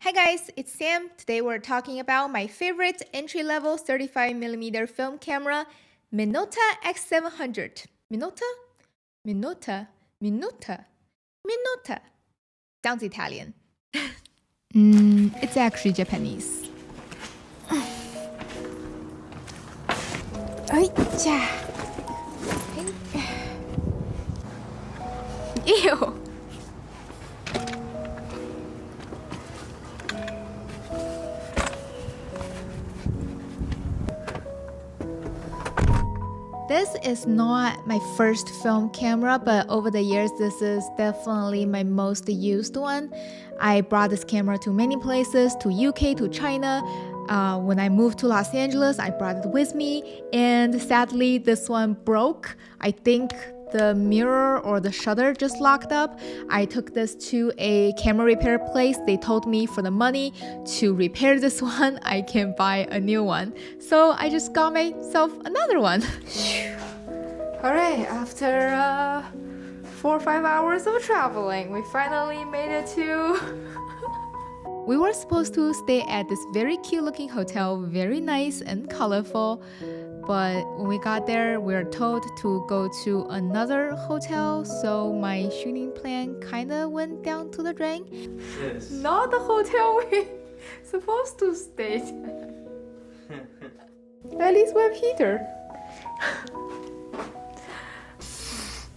Hi guys, it's Sam. Today we're talking about my favorite entry-level 35mm film camera, Minolta X700. Minolta? Minolta? Minolta? Minolta. Sounds Italian. It's actually Japanese. Ew! This is not my first film camera, but over the years, this is definitely my most used one. I brought this camera to many places, to UK, to China. When I moved to Los Angeles, I brought it with me, and sadly, this one broke. I think the mirror or the shutter just locked up. I took this to a camera repair place. They told me for the money to repair this one, I can buy a new one. So I just got myself another one. Alright, after 4 or 5 hours of traveling, we finally made it to... We were supposed to stay at this very cute looking hotel, very nice and colorful. But when we got there, we were told to go to another hotel, so my shooting plan kinda went down to the drain. Yes. Not the hotel we supposed to stay. At least we have heater.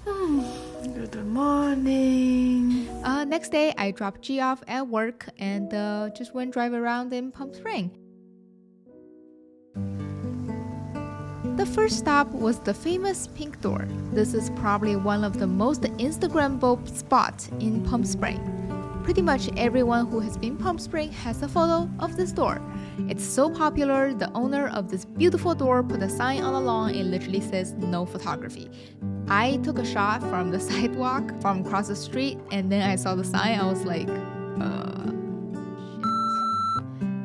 Good morning. Next day, I dropped G off at work and just went drive around in Palm Springs. The first stop was the famous Pink Door. This is probably one of the most Instagrammable spots in Palm Springs. Pretty much everyone who has been Palm Springs has a photo of this door. It's so popular, the owner of this beautiful door put a sign on the lawn. It literally says no photography. I took a shot from the sidewalk from across the street, and then I saw the sign. I was like,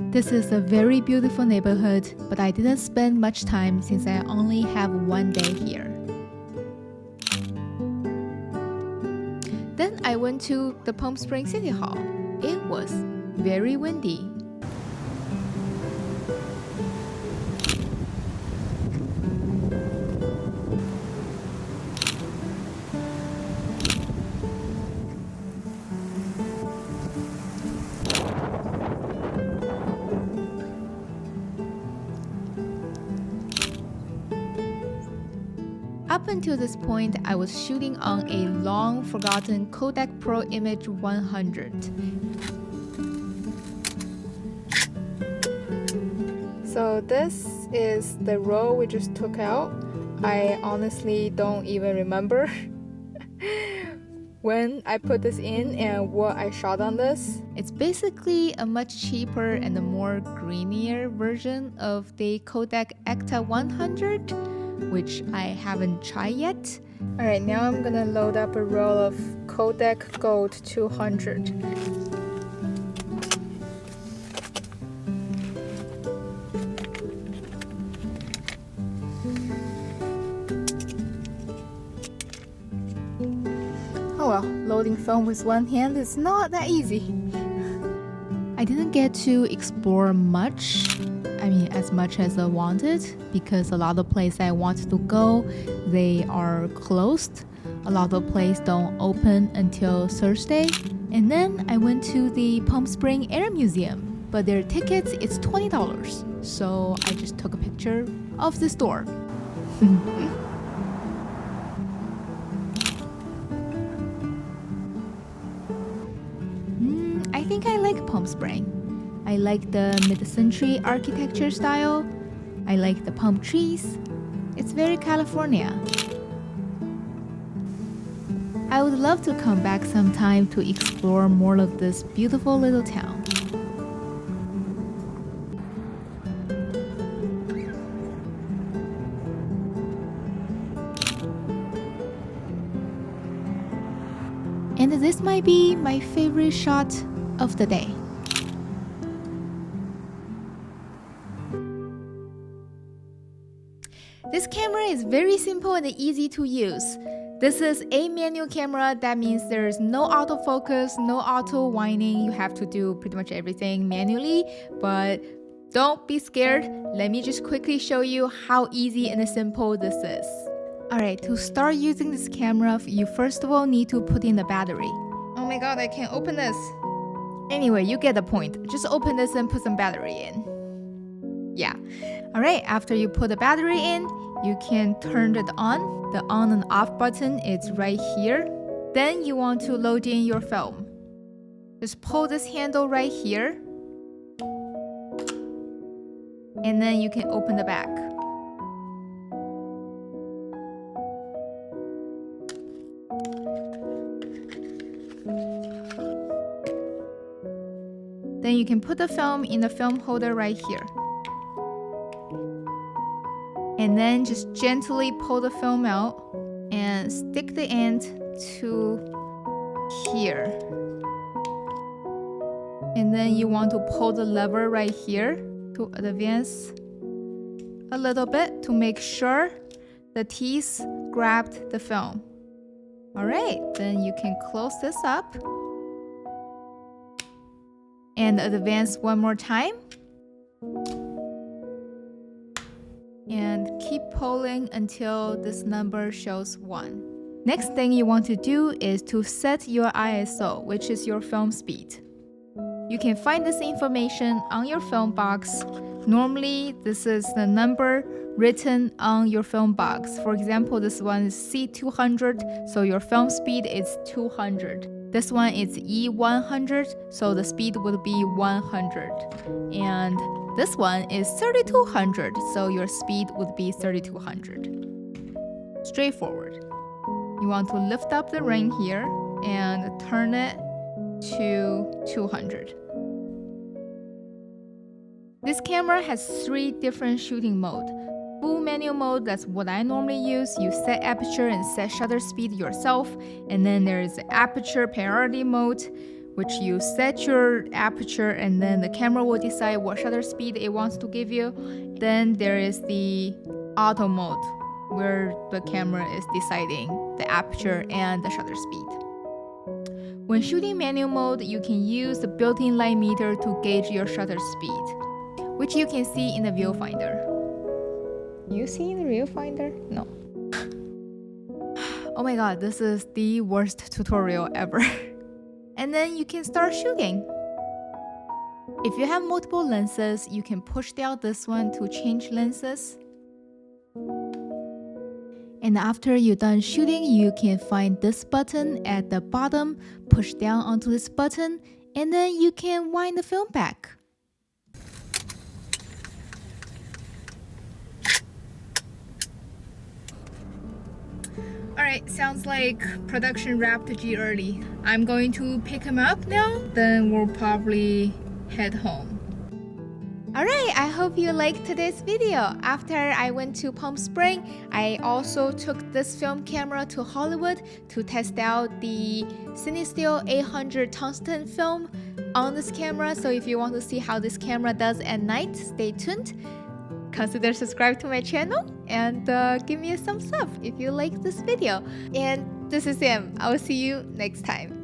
This is a very beautiful neighborhood, but I didn't spend much time since I only have one day here. Then I went to the Palm Springs City Hall. It was very windy. Up until this point, I was shooting on a long-forgotten Kodak Pro Image 100. So this is the roll we just took out. I honestly don't even remember when I put this in and what I shot on this. It's basically a much cheaper and a more greenier version of the Kodak Ekta 100, which I haven't tried yet. Alright, now I'm gonna load up a roll of Kodak Gold 200. Oh well, loading film with one hand is not that easy. I didn't get to explore much. As much as I wanted, because a lot of places I wanted to go, they are closed. A lot of places don't open until Thursday. And then I went to the Palm Springs Air Museum, but their tickets is $20. So I just took a picture of the store. I think I like Palm Springs. I like the mid-century architecture style. I like the palm trees. It's very California. I would love to come back sometime to explore more of this beautiful little town. And this might be my favorite shot of the day. This camera is very simple and easy to use. This is a manual camera. That means there is no autofocus, no auto winding. You have to do pretty much everything manually, but don't be scared. Let me just quickly show you how easy and simple this is. Alright, to start using this camera, you first of all need to put in the battery. Oh my god, I can't open this. Anyway, you get the point. Just open this and put some battery in. Yeah. Alright, after you put the battery in, you can turn it on. The on and off button is right here. Then you want to load in your film. Just pull this handle right here. And then you can open the back. Then you can put the film in the film holder right here. And then just gently pull the film out and stick the end to here. And then you want to pull the lever right here to advance a little bit to make sure the teeth grabbed the film. Alright, then you can close this up and advance one more time. And keep pulling until this number shows 1. Next thing you want to do is to set your ISO, which is your film speed. You can find this information on your film box. Normally, this is the number written on your film box. For example, this one is C200, so your film speed is 200. This one is E100, so the speed would be 100. And this one is 3200, so your speed would be 3200. Straightforward. You want to lift up the ring here and turn it to 200. This camera has 3 different shooting modes. Full manual mode, that's what I normally use. You set aperture and set shutter speed yourself. And then there is aperture priority mode, which you set your aperture and then the camera will decide what shutter speed it wants to give you. Then there is the auto mode, where the camera is deciding the aperture and the shutter speed. When shooting manual mode, you can use the built-in light meter to gauge your shutter speed, which you can see in the viewfinder. You see in the viewfinder? No. Oh my god, this is the worst tutorial ever. And then you can start shooting. If you have multiple lenses, you can push down this one to change lenses. And after you're done shooting, you can find this button at the bottom, push down onto this button, and then you can wind the film back. Alright, sounds like production wrapped G early. I'm going to pick him up now, then we'll probably head home. Alright, I hope you liked today's video. After I went to Palm Springs, I also took this film camera to Hollywood to test out the Cinestill 800 tungsten film on this camera. So if you want to see how this camera does at night, stay tuned. Consider subscribe to my channel and give me a thumbs up if you like this video. And this is Sam. I will see you next time.